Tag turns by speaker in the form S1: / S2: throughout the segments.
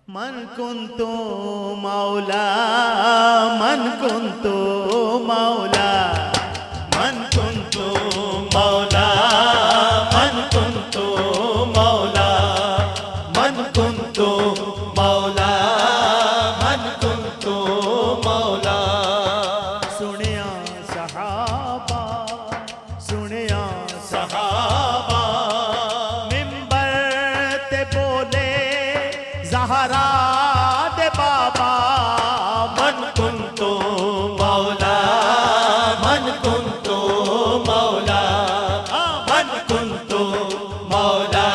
S1: मन कुंतु मौला मन कुंतु मौला मन कुंतु मौला मन कुंतु मौला मन कुंतु मौला मन कुंतु मौला। सुनिया सहाबा सुनिया सहाबा मिंबर ते बोले ज़हरा दे बाबा मन कुंतु मौला मन कुंतु मौला मन कुंतु मौला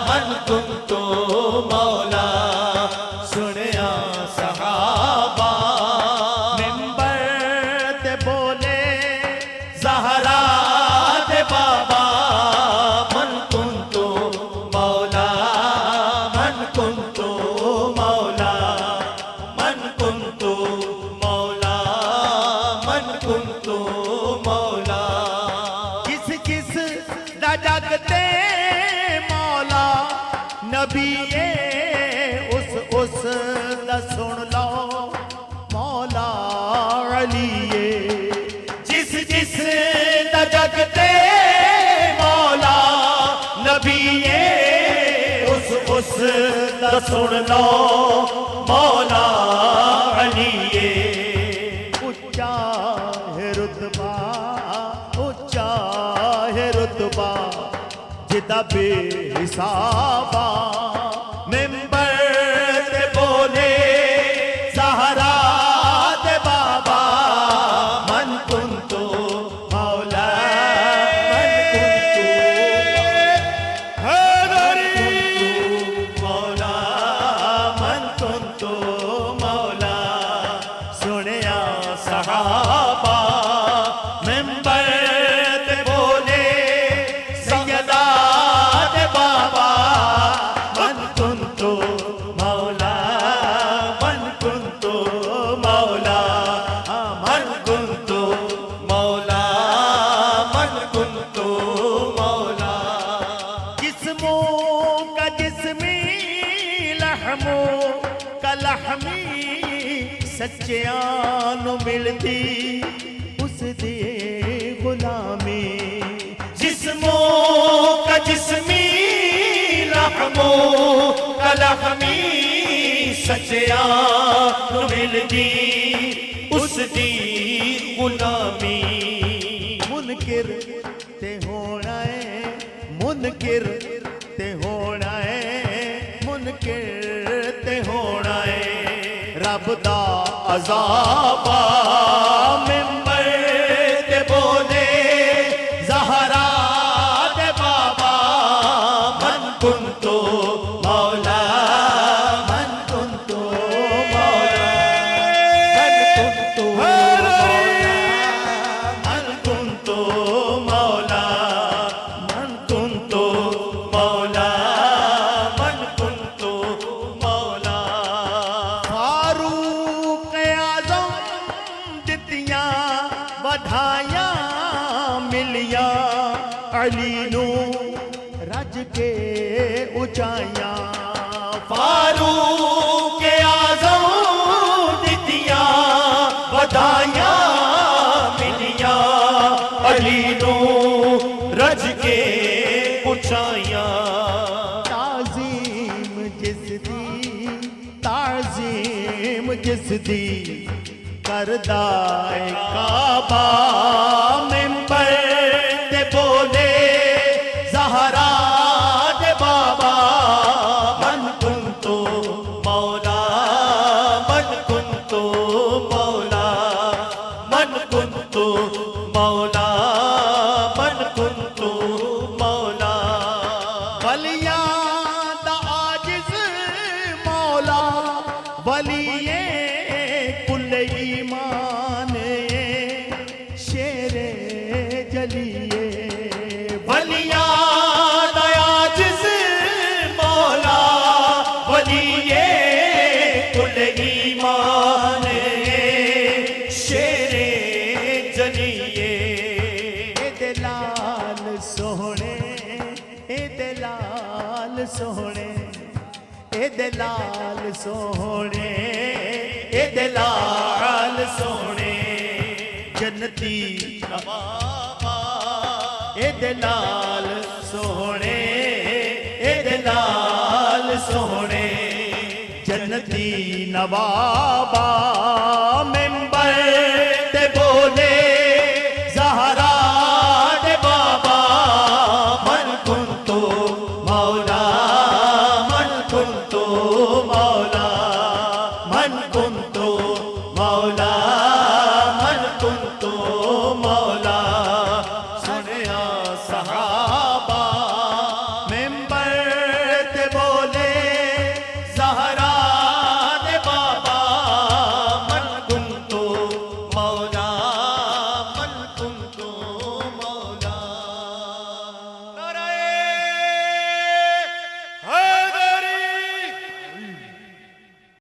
S1: मन कुंतु मौला। सुनिया सहाबा मिंबर ते बोले ज़हरा दे बाबा मन कुंतु मौला मन कुंतु मौला मन कुंतु मौला मन कुंतु मौला। किस किस दा जगते मौला नबी उस दा सुन लो मौला अली जिस जिस दा जगते मौला नबी उस दा सुन लो मौला अली। उच्चा है रुतबा उच्चा है रुतबा जिदा बेहिसाबा मिंबर ते बोले ज़हरा दे बाबा मन कुंतु मौला मन कुंतु मौला मन कुंतु मौला। सुनिया सहाबा मिंबर ते बोले सैयदा दे बाबा मन कुंतु मौला मन कुंतु मौला मन कुंतु मौला मन कुंतु मौला। जिस्मों का जिस्मी लहमो का लहमी सच्चियां नु मिलती उस दे गुलामी। जिस्मों का जिस्मी लहमो का लहमी सच्चियां नु मिलती उस दी गुलामी। मुनकिर ते होना है मुनकिर ते होना है मुनकिर ते होना है रब दा अज़ाबा मिंबर ते बोले ज़हरा दे बाबा मन कुंतु मौला मन कुंतु मौला मन कुंतु मौला मन कुंतु मौला मन कुंतु मौला मन कुंतु मौला। फारूक आज़म दित्तियां बधाइयां मिलियां अली नू रज के ऊंचाइयां। फारूक आज़म दित्तियां बधाइयां मिलियां अली नू रज के ऊंचाइयां। ताज़ीम जिस दी करदा ए काबा मिंबर ते बोले ज़हरा दे बाबा मन कुंतु मौला मन कुंतु मौला मन कुंतु मौला मन कुंतु मौला। वलियां दा आजिज़ मौला वलिये कुल ईमान शेरे जलिए। वलियां दा आजिज़ मौला वलिये कुल ईमान शेरे जलिए। ए लाल सोहणे ए लाल सोहणे ए लाल सोहणे एदे लाल सोहणे जन्नती नवाबा एदे लाल सोहणे एदे लाल सोहणे जन्नती नवाबा मेंबर ते बोले ज़हरा दे बाबा मन कुंतो मौला मन कुंतो मौला